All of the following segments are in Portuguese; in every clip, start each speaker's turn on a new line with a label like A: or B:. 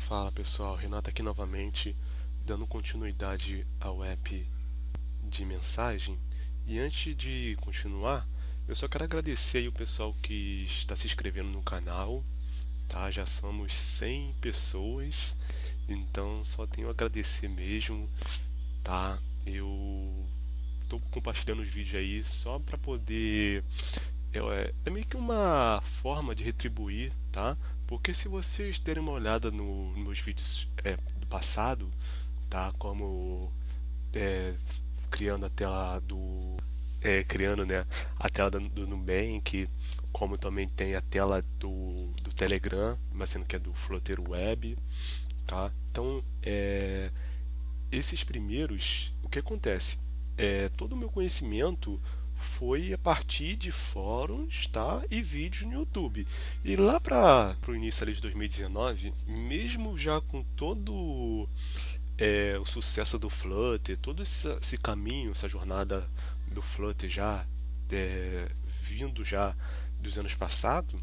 A: Fala pessoal, Renato aqui novamente, dando continuidade ao app de mensagem. E antes de continuar, eu só quero agradecer aí o pessoal que está se inscrevendo no canal, tá? Já somos 100 pessoas, então só tenho a agradecer mesmo, tá? Eu tô compartilhando os vídeos aí só para poder é meio que uma forma de retribuir, tá? Porque se vocês derem uma olhada nos meus vídeos do passado, tá? Como é, criando a tela criando, né, a tela do Nubank, como também tem a tela do Telegram, mas sendo que é do Flutter Web, tá? Então, esses primeiros, o que acontece? Todo o meu conhecimento foi a partir de fóruns, tá? E vídeos no YouTube. E lá para o início ali de 2019, mesmo já com todo o sucesso do Flutter, todo esse caminho, essa jornada do Flutter já vindo já dos anos passados,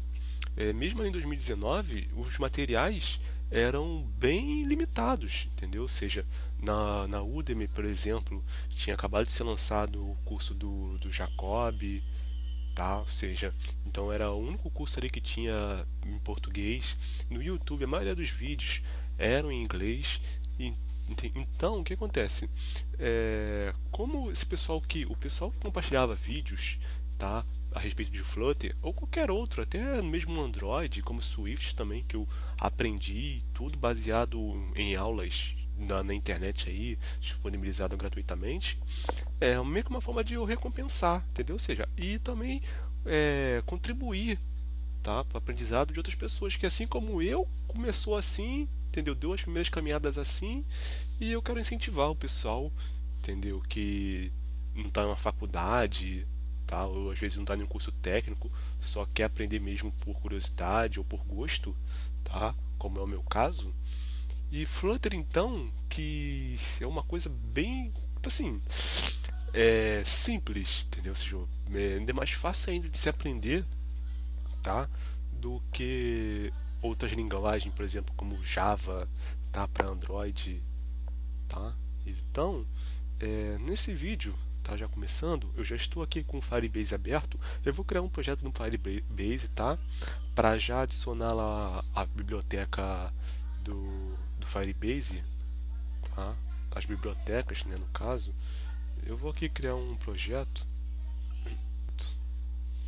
A: mesmo ali em 2019, os materiais eram bem limitados, entendeu? Ou seja, na Udemy, por exemplo, tinha acabado de ser lançado o curso do Jacob, tá? Ou seja, então era o único curso ali que tinha em português. No YouTube, a maioria dos vídeos eram em inglês. Então, o que acontece? Como o pessoal que compartilhava vídeos, tá? A respeito de Flutter ou qualquer outro, até mesmo Android, como Swift também, que eu aprendi, tudo baseado em aulas na internet aí, disponibilizado gratuitamente, é meio que uma forma de eu recompensar, entendeu? Ou seja, e também contribuir, tá, para o aprendizado de outras pessoas que assim como eu começou assim, entendeu? Deu as primeiras caminhadas assim, e eu quero incentivar o pessoal, entendeu? Que não está na faculdade, tá? Ou às vezes não está em um curso técnico, só quer aprender mesmo por curiosidade ou por gosto, tá? Como é o meu caso. E Flutter então, que é uma coisa bem, tipo assim, simples, entendeu? Ou seja, ainda é mais fácil ainda de se aprender, tá? Do que outras linguagens, por exemplo, como Java, tá? Para Android, tá? Então, nesse vídeo, tá? Já começando, eu já estou aqui com o Firebase aberto. Eu vou criar um projeto no Firebase, tá? Para já adicionar lá a biblioteca do Firebase, tá? As bibliotecas, né, no caso. Eu vou aqui criar um projeto,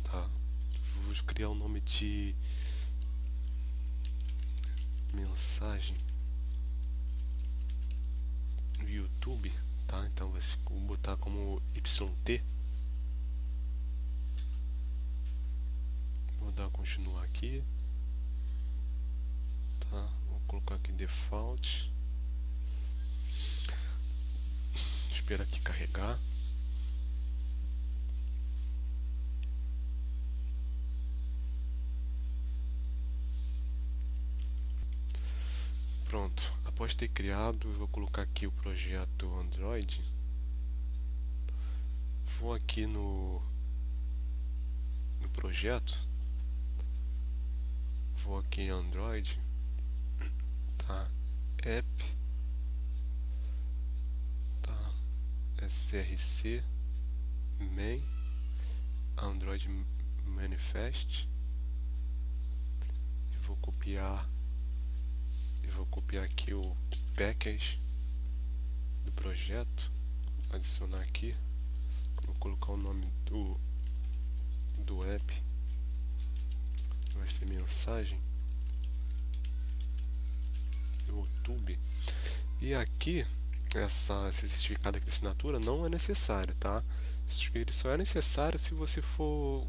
A: tá? Vou criar o nome de mensagem no YouTube, tá? Então vou botar como YT. Vou dar continuar aqui, tá? Vou colocar aqui default. Espera aqui carregar. Pronto. Após ter criado, eu vou colocar aqui o projeto Android. Vou aqui no projeto. Vou aqui em Android, tá? App, tá? src main Android manifest, e vou copiar aqui o package do projeto, adicionar aqui, vou colocar o nome do app, vai ser mensagem YouTube. E aqui esse certificado aqui de assinatura não é necessário, tá? Ele só é necessário se você for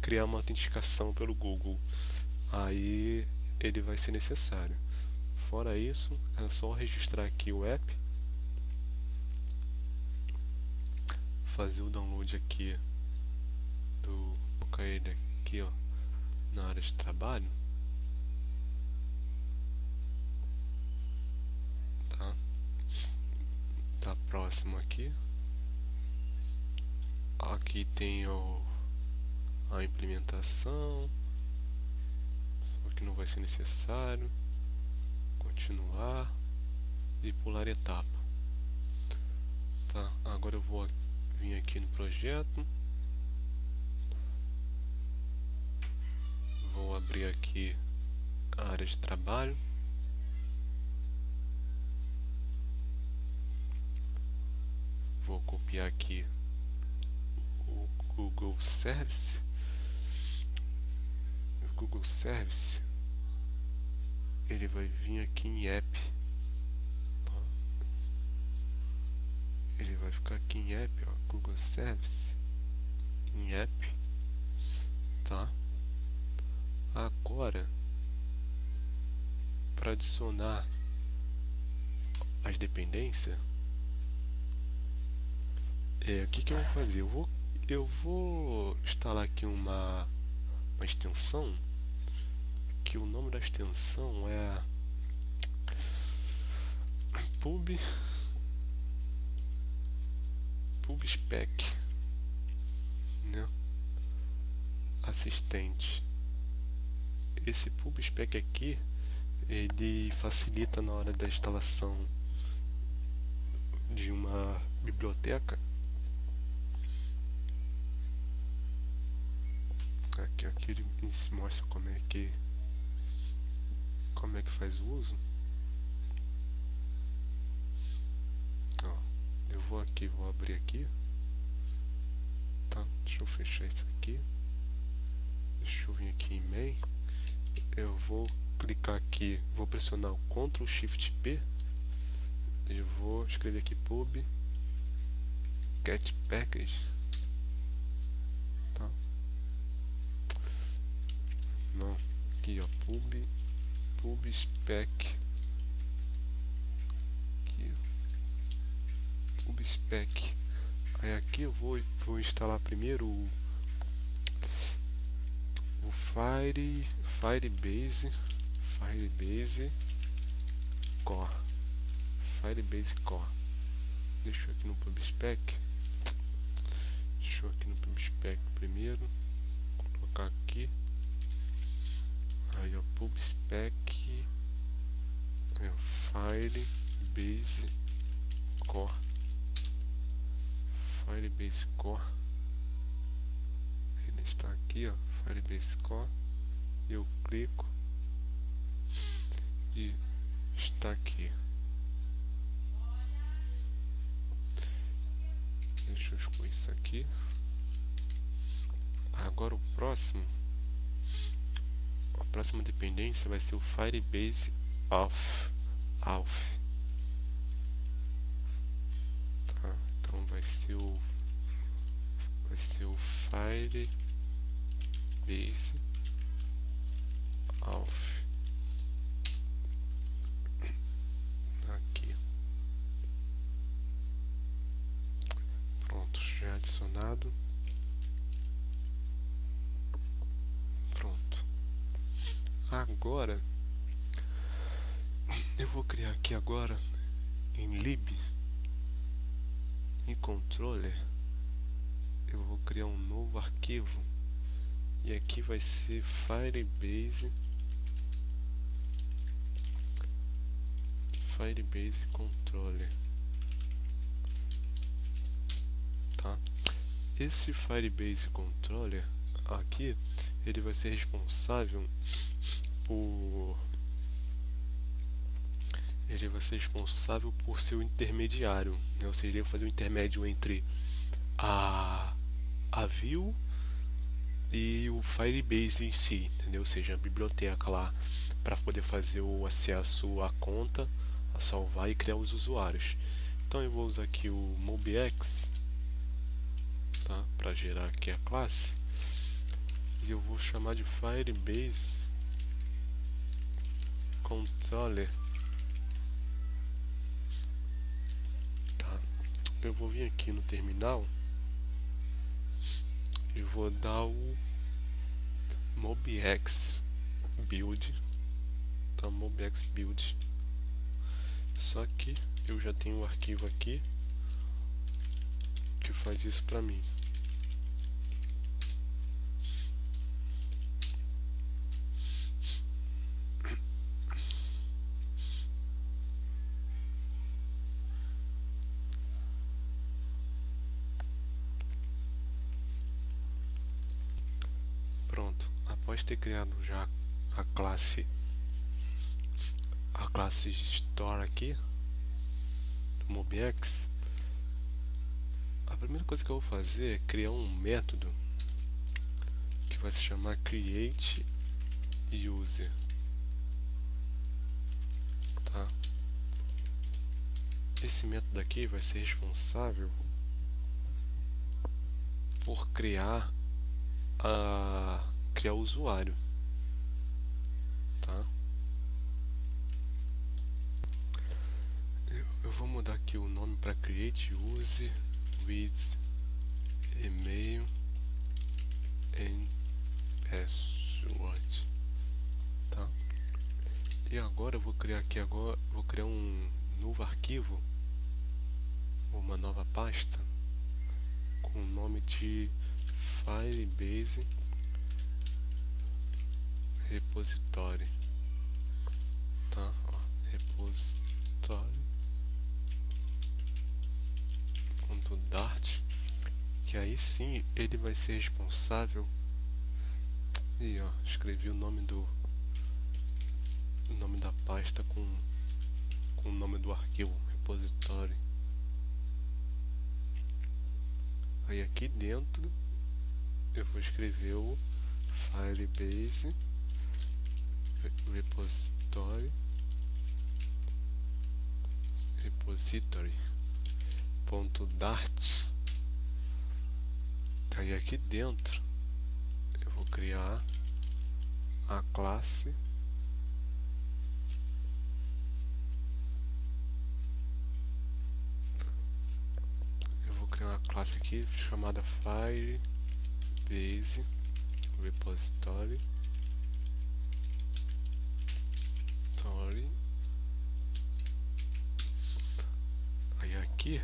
A: criar uma autenticação pelo Google, aí ele vai ser necessário. Fora isso, é só registrar aqui o app, fazer o download aqui colocar ele aqui, ó, na área de trabalho, tá? Tá próximo aqui. Aqui tem a implementação, só que não vai ser necessário. continuar e pular etapa. Tá, agora eu vou vir aqui no projeto, vou abrir aqui a área de trabalho, vou copiar aqui o Google Service. O Google Service ele vai vir aqui em App. Ele vai ficar aqui em App, ó, Google Service em App, tá? Agora, para adicionar as dependências, o que eu vou fazer? Eu vou instalar aqui uma extensão, que o nome da extensão é PubSpec, né? Assistente. Esse PubSpec aqui, ele facilita na hora da instalação de uma biblioteca. Aqui ele mostra como é que faz o uso. Ó, eu vou abrir aqui, tá? Deixa eu fechar isso aqui. Deixa eu vir aqui em main. Eu vou clicar aqui, vou pressionar o Ctrl Shift P e vou escrever aqui pub get package, tá? Não, aqui ó, PubSpec, aqui PubSpec. Aí aqui eu vou instalar primeiro o Firebase Core. Firebase Core. Deixa eu aqui no PubSpec. Deixa eu aqui no PubSpec primeiro. Colocar aqui. Aí o PubSpec é o Firebase Core. Firebase Core. Ele está aqui, ó. Firebase Core. Eu clico e está aqui. Deixa eu excluir isso aqui. Agora a próxima dependência vai ser o Firebase Auth. Tá? Então vai ser o Firebase Auth. Aqui. Pronto, já adicionado. Pronto. Agora eu vou criar aqui agora em lib, em controller, eu vou criar um novo arquivo e aqui vai ser Firebase Controller, tá? Esse Firebase Controller aqui, ele vai ser responsável por ser o intermediário, né? Ou seja, ele vai fazer o intermédio entre a view e o Firebase em si, entendeu? Ou seja, a biblioteca lá para poder fazer o acesso à conta, a salvar e criar os usuários. Então eu vou usar aqui o MobX, tá? Para gerar aqui a classe, e eu vou chamar de Firebase Controller. Tá? Eu vou vir aqui no terminal e vou dar o MobX build, tá? MobX build. Só que eu já tenho um arquivo aqui que faz isso para mim. após ter criado já a classe Store aqui do MobiX, a primeira coisa que eu vou fazer é criar um método que vai se chamar create user, tá? Esse método aqui vai ser responsável por criar o usuário, tá? Eu vou mudar aqui o nome para create user with email and password, tá? E agora eu vou criar um novo arquivo, uma nova pasta com o nome de Firebase repository, tá? Ó, repository.dart, que aí sim ele vai ser responsável. E ó, escrevi o nome da pasta com o nome do arquivo repository. Aí aqui dentro eu vou escrever o Firebase repository.dart. Aí aqui dentro eu vou criar a classe aqui chamada Firebase repository. Aí aqui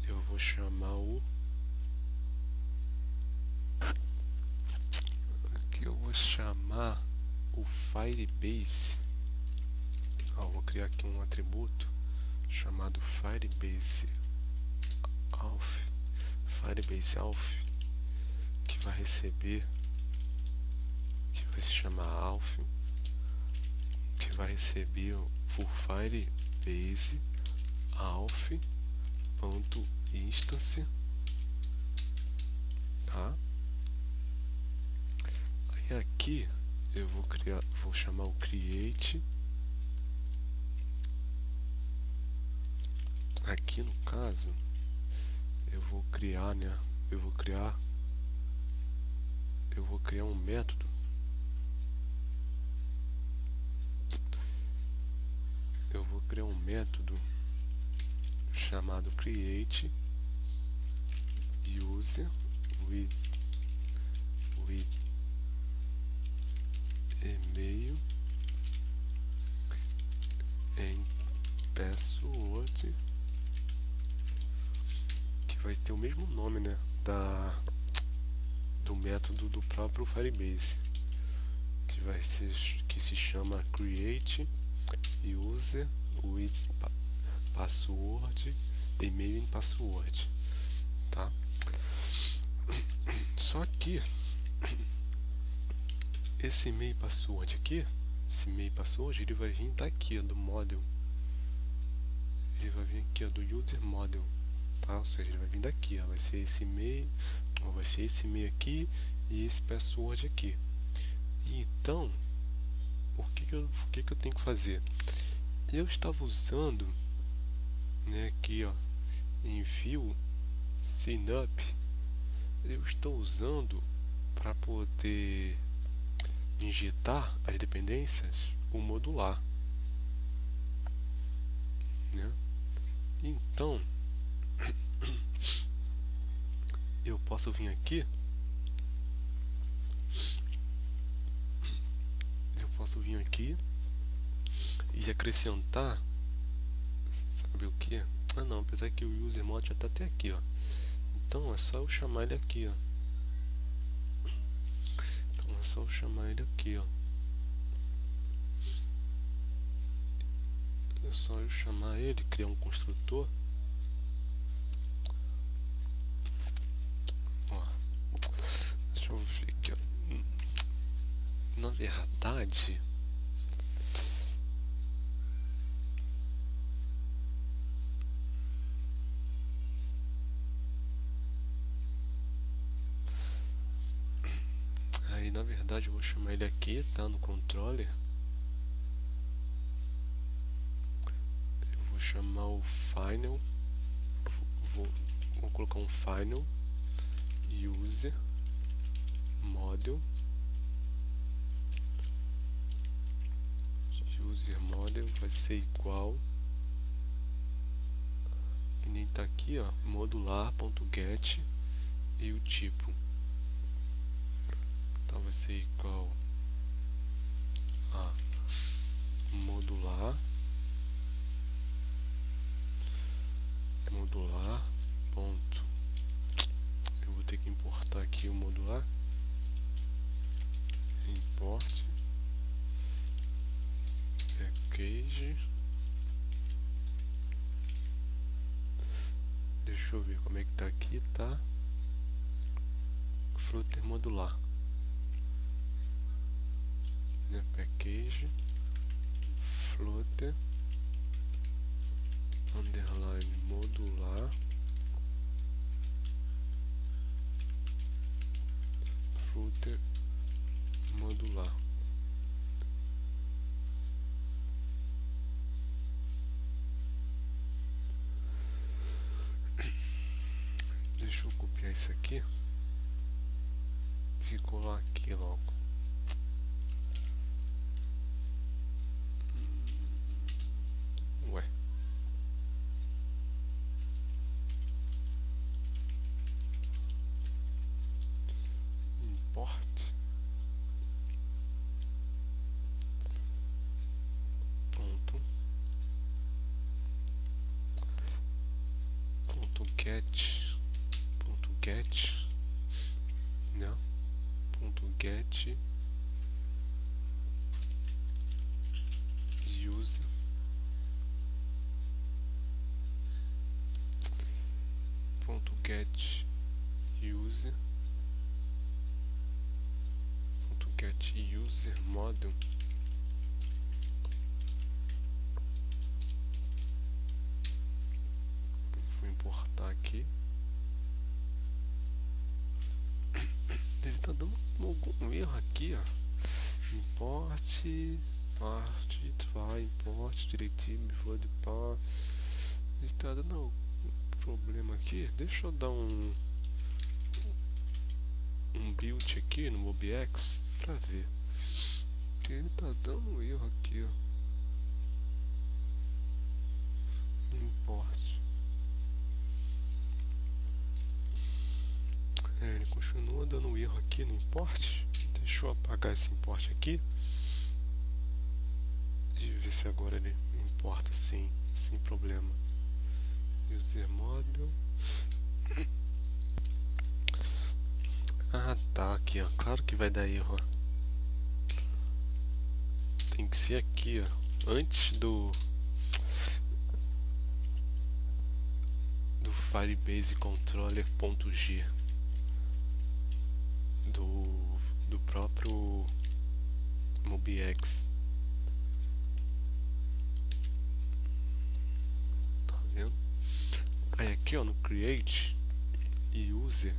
A: eu vou chamar o Firebase. Ó, vou criar aqui um atributo chamado Firebase Auth, que vai se chamar Auth, que vai receber o Firebase Auth.instance, tá? Aí aqui eu vou chamar o create. Aqui no caso eu vou criar um método. Eu vou criar um método chamado create user with email and password, que vai ter o mesmo nome, né, do método do próprio Firebase, que se chama create user with password, email and password, tá? Só que esse email e password aqui, ele vai vir daqui do model, ele vai vir aqui do user model, tá? Ou seja, ele vai vir daqui, ó, vai ser esse e-mail, ou vai ser esse e-mail aqui e esse password aqui. Então, o que eu tenho que fazer? Eu estava usando, né, aqui, ó, em Vue Synapse, eu estou usando para poder injetar as dependências o modular, né? Então eu posso vir aqui, e acrescentar, sabe o que? Ah não, apesar que o user mod já está até aqui, ó. Então é só eu chamar ele aqui, ó. É só eu chamar ele, criar um construtor. Ó, deixa eu ver aqui, ó. verdade, eu vou chamar ele aqui, tá? No controller. Eu vou chamar o final. Vou colocar um final user model. User model vai ser igual, que nem tá aqui, ó, modular.get e o tipo. Então vai ser igual a modular ponto. Eu vou ter que importar aqui o modular. Import package. Deixa eu ver como é que tá aqui, tá? Flutter modular, né? Package Flutter underline modular Flutter modular. Deixa eu copiar isso aqui e colar aqui logo. Ué. Import. Ponto. Ponto get. Ponto get. Não. Ponto get. Use. Ponto get user. Ponto get user model. Vou importar aqui. Ele tá dando algum erro aqui, ó. Import parte, vai, import directivo, vou de par. Ele tá dando algum problema aqui. Deixa eu dar um build aqui no MobiX pra ver. Porque ele tá dando um erro aqui, ó. No import. Ele continua dando um erro aqui no import. Deixa eu apagar esse import aqui e ver se agora ele importa sem problema. User model. Ah, tá, aqui, ó. Claro que vai dar erro, ó. Tem que ser aqui, ó, antes do Firebase controller.g do próprio MobiX. Tá vendo? Aí aqui, ó, no create e user,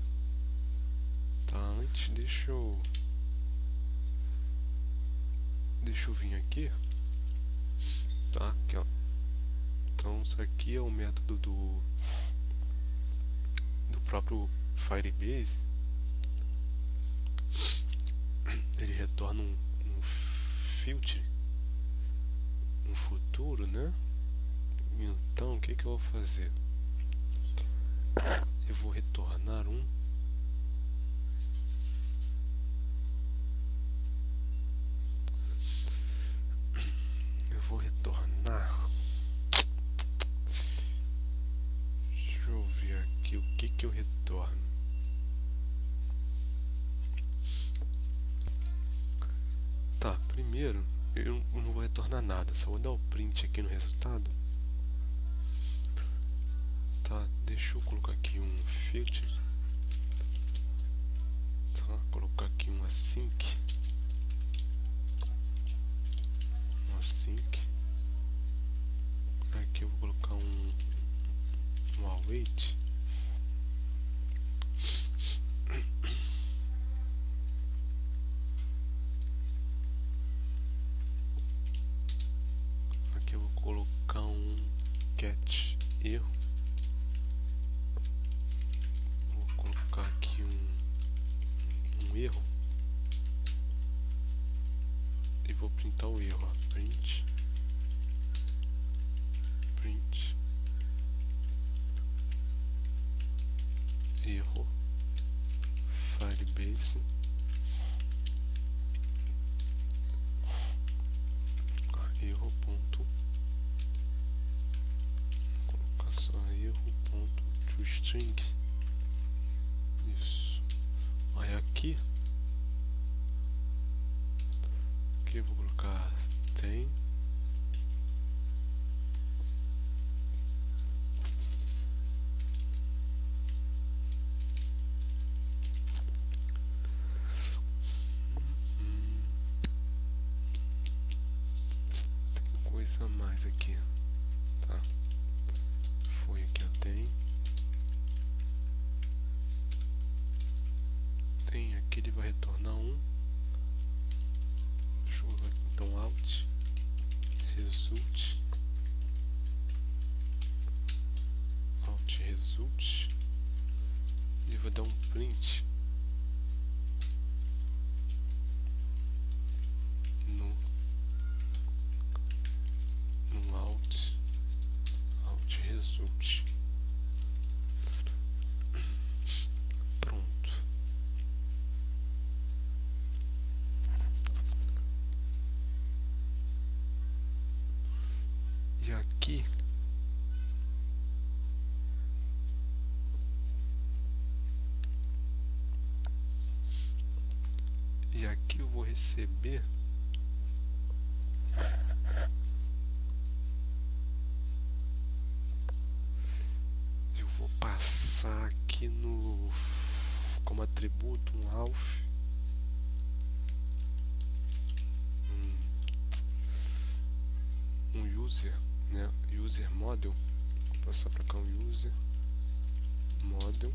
A: tá? Antes, deixa eu vir aqui, tá? Aqui, ó. Então isso aqui é o método do próprio Firebase. Ele retorna um filtro, um futuro, né? Então o que eu vou fazer? Eu vou retornar deixa eu ver aqui o que eu retorno. Tá, primeiro eu não vou retornar nada, só vou dar o print aqui no resultado. Tá, deixa eu colocar aqui um filter. Tá, colocar aqui um async. sync. Aqui eu vou colocar um await. Aqui eu vou colocar um catch erro. Vou colocar aqui um erro e vou printar o erro. Print erro Firebase erro ponto, vou colocar só erro ponto toString. Isso. Aí aqui eu vou colocar tem coisa a mais aqui, tá? Foi aqui, ó, tem aqui, ele vai retornar um. Deixa eu ver aqui, então out result e vou dar um print no out result. Pronto. E aqui eu vou receber vou passar aqui no como atributo um alf um user, né? User model. Vou passar para cá um user model.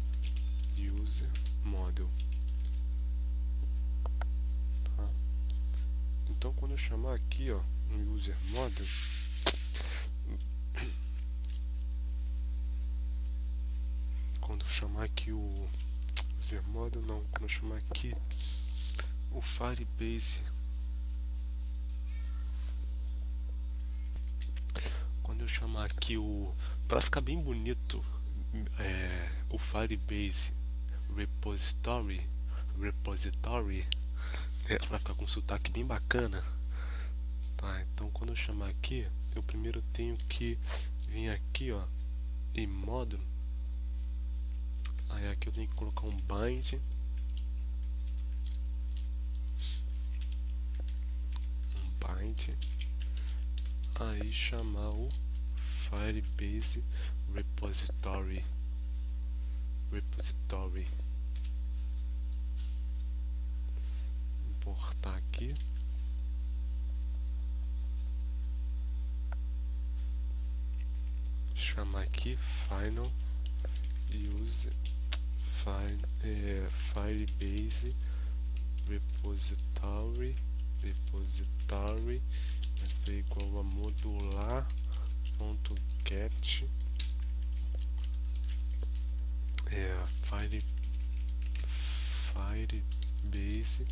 A: Tá? Então quando eu chamar aqui, ó, um user model, quando eu chamar aqui o user model, não, quando eu chamar aqui o Firebase, quando eu chamar aqui o, para ficar bem bonito, o Firebase repository, para ficar com um sotaque bem bacana, tá? Então quando eu chamar aqui, eu primeiro tenho que vir aqui, ó, em módulo. Aí aqui eu tenho que colocar um bind, aí chamar o Firebase repository, importar aqui, chamar aqui final use Firebase repository vai ser igual a modular.get Firebase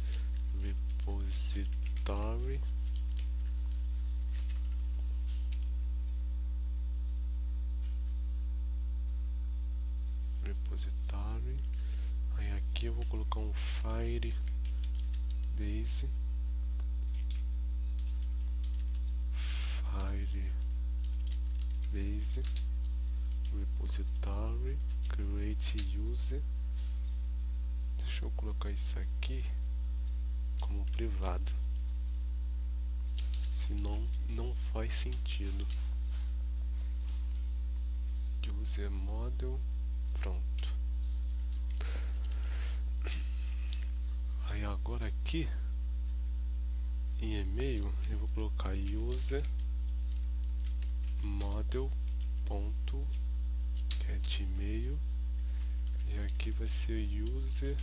A: repository. Aí aqui eu vou colocar um Firebase repository create user. Deixa eu colocar isso aqui como privado, senão não faz sentido. User model, pronto. Aí agora aqui em e-mail eu vou colocar user model.getEmail e aqui vai ser user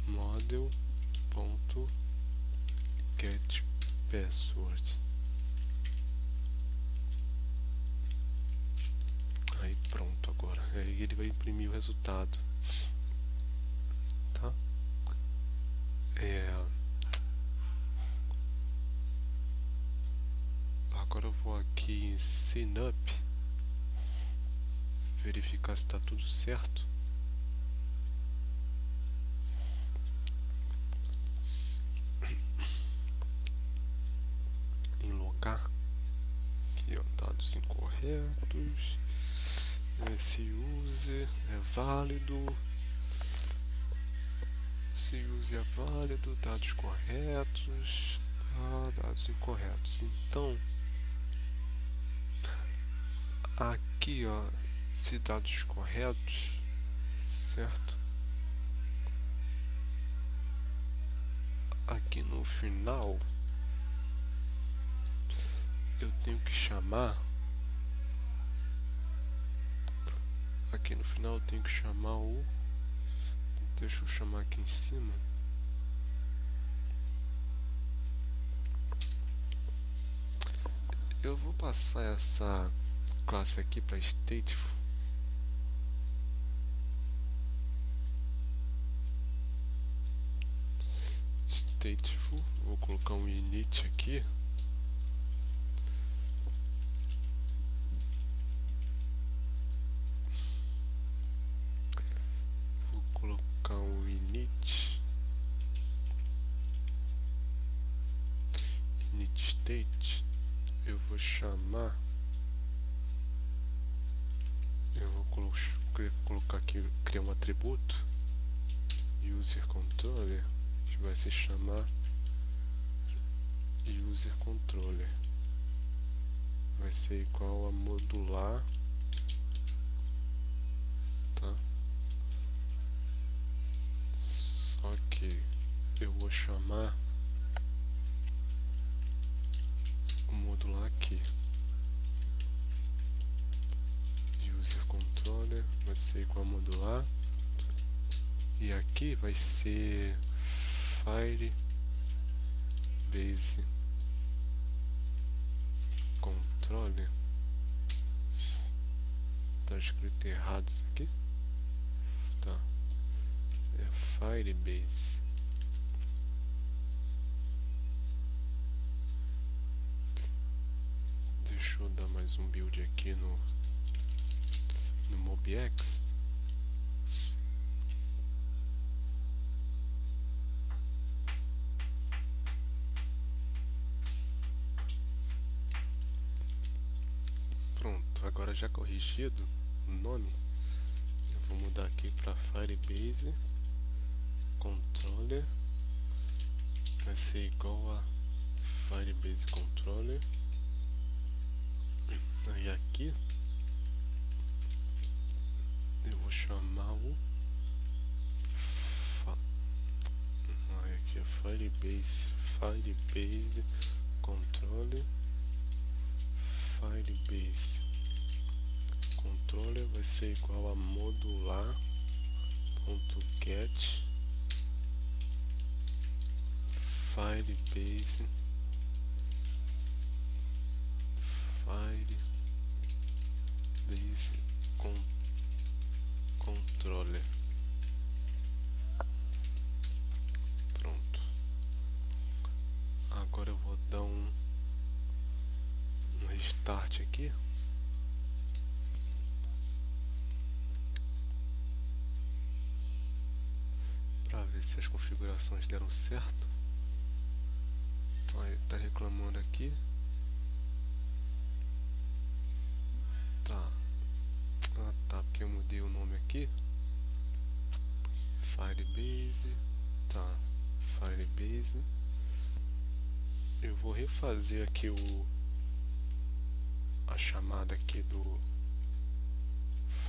A: model.getPassword. Aí pronto, agora aí ele vai imprimir o resultado, tá? Agora eu vou aqui em Sign Up, verificar se está tudo certo. Em logar, aqui ó, dados incorretos, esse user é válido, dados corretos, dados incorretos. Então aqui ó, se dados corretos, certo? Aqui no final eu tenho que chamar, aqui no final eu tenho que chamar o, deixa eu chamar aqui em cima, eu vou passar essa classe aqui para stateful. Vou colocar um init aqui. Vou colocar um init state. Eu vou chamar, eu vou colocar aqui, criar um atributo user controller que vai se chamar user controller, vai ser igual a modular, tá? Só que eu vou chamar o modular aqui, user controller vai ser igual a modular, e aqui vai ser Firebase controller. Tá escrito errado isso aqui, tá? É Firebase. Deixa eu dar mais um build aqui no MobX. Pronto, agora já corrigido o nome, eu vou mudar aqui para Firebase Controller, vai ser igual a Firebase Controller. Aí aqui eu vou chamar o aqui é Firebase Controller. Firebase Controller vai ser igual a modular.get Firebase Controller. Pronto. Agora eu vou dar um restart aqui. Para ver se as configurações deram certo. Aí tá reclamando aqui. Tá. Ah, tá, porque eu mudei o nome aqui. Firebase. Tá. Firebase. Eu vou refazer aqui a chamada aqui do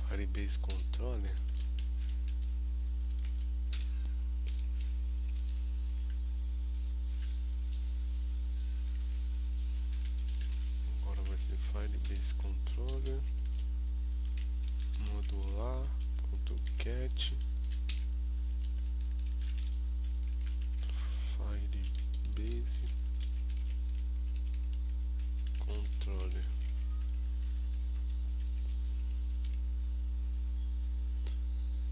A: Firebase Controller. classe Firebase Controller modular.get Firebase Controller.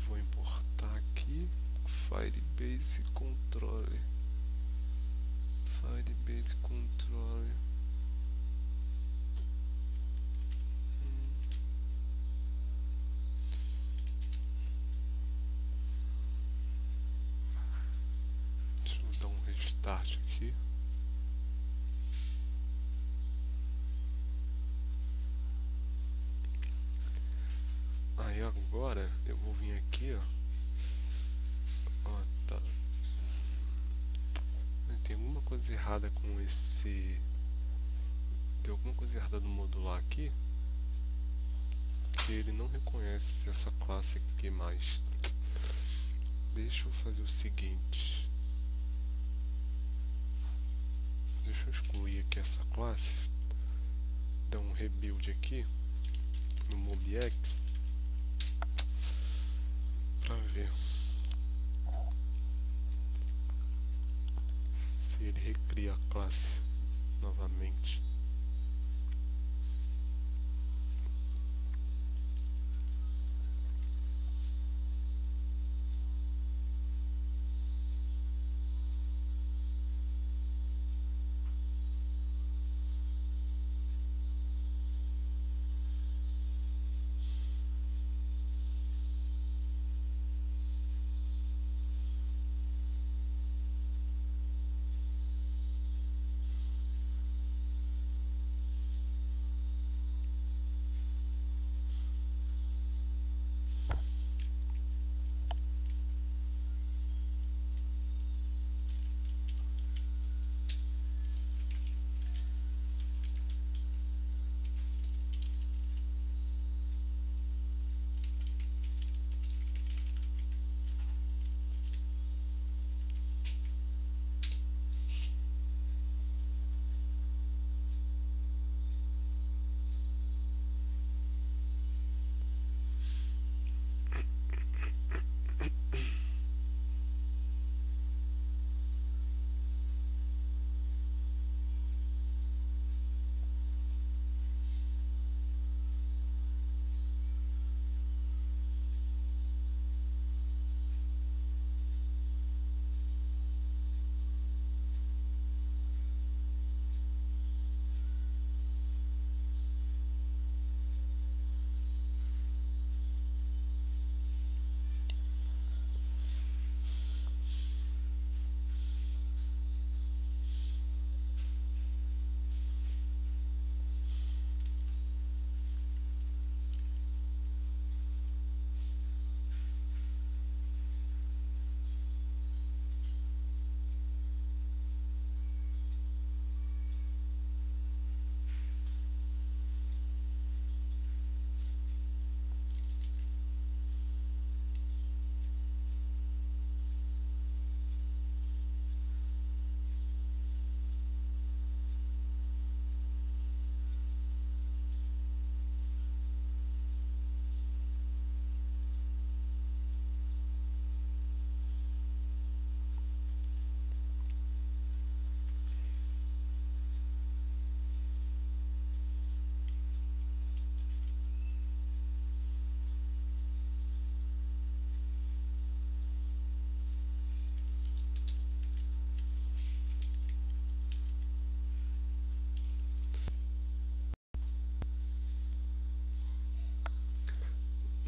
A: Vou importar aqui Firebase Controller. Firebase Controller. Deixa eu dar um restart aqui. Aí agora eu vou vir aqui, ó, tá. Tem alguma coisa errada com esse. Tem alguma coisa errada no modular aqui, que ele não reconhece essa classe aqui mais. Deixa eu fazer o seguinte. Deixa eu excluir aqui essa classe. Dar um rebuild aqui no MobX para ver se ele recria a classe novamente.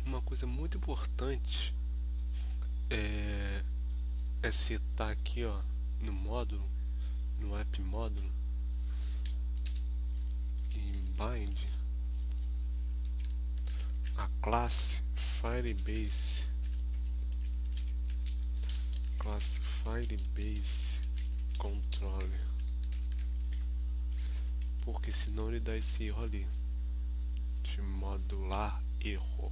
A: Uma coisa muito importante é setar aqui, ó, no módulo, no app módulo, em bind, a classe Firebase, Controller, porque senão ele dá esse erro ali de modular erro.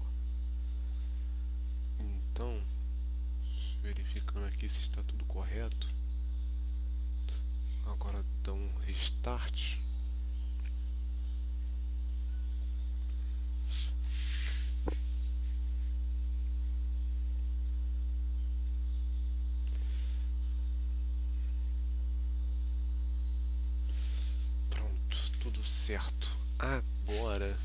A: Então, verificando aqui se está tudo correto, agora dá um restart. tudo certo. Agora,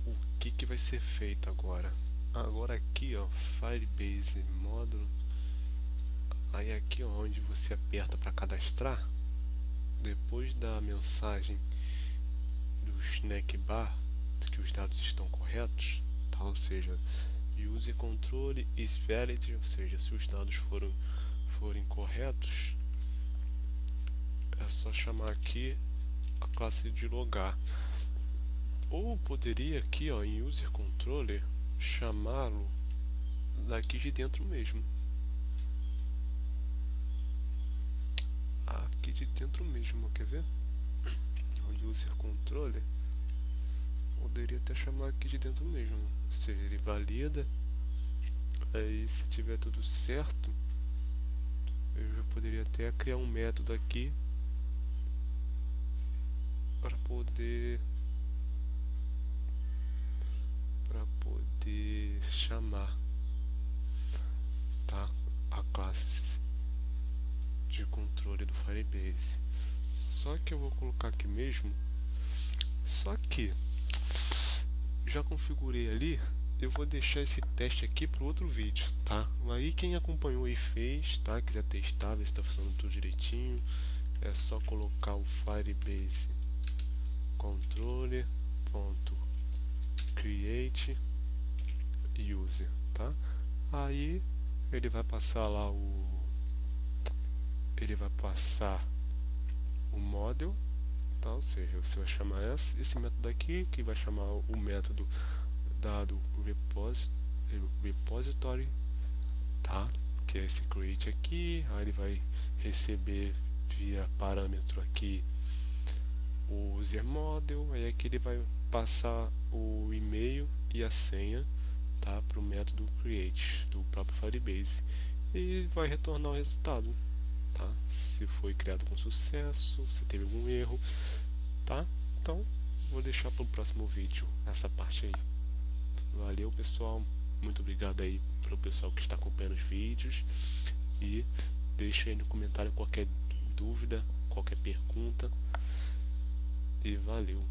A: o que vai ser feito agora? Agora aqui, ó, Firebase módulo. Aí aqui, ó, onde você aperta para cadastrar, depois da mensagem do snack bar que os dados estão corretos, tá? Ou seja, user control is valid, ou seja, se os dados forem corretos, é só chamar aqui a classe de logar. Ou poderia aqui, ó, em user controller, chamá-lo daqui de dentro mesmo. Aqui de dentro mesmo, quer ver? O user controller poderia até chamar aqui de dentro mesmo. Ou seja, ele valida. Aí se tiver tudo certo, eu já poderia até criar um método aqui para poder chamar, tá, a classe de controle do Firebase. Só que eu vou colocar aqui mesmo. Só que já configurei ali. Eu vou deixar esse teste aqui para outro vídeo, tá? Aí quem acompanhou e fez, tá? Quiser testar, ver se está funcionando tudo direitinho, é só colocar o Firebase controller.create user, tá? Aí ele vai passar lá o model, tá? Ou seja, você vai chamar esse método aqui, que vai chamar o método dado repository, tá? Que é esse create aqui. Aí ele vai receber via parâmetro aqui o user model. Aí aqui ele vai passar o e-mail e a senha, tá, para o método create do próprio Firebase e vai retornar o resultado, tá? Se foi criado com sucesso, se teve algum erro, tá? Então vou deixar para o próximo vídeo essa parte aí. Valeu, pessoal, muito obrigado aí para o pessoal que está acompanhando os vídeos, e deixa aí no comentário qualquer dúvida, qualquer pergunta, e valeu.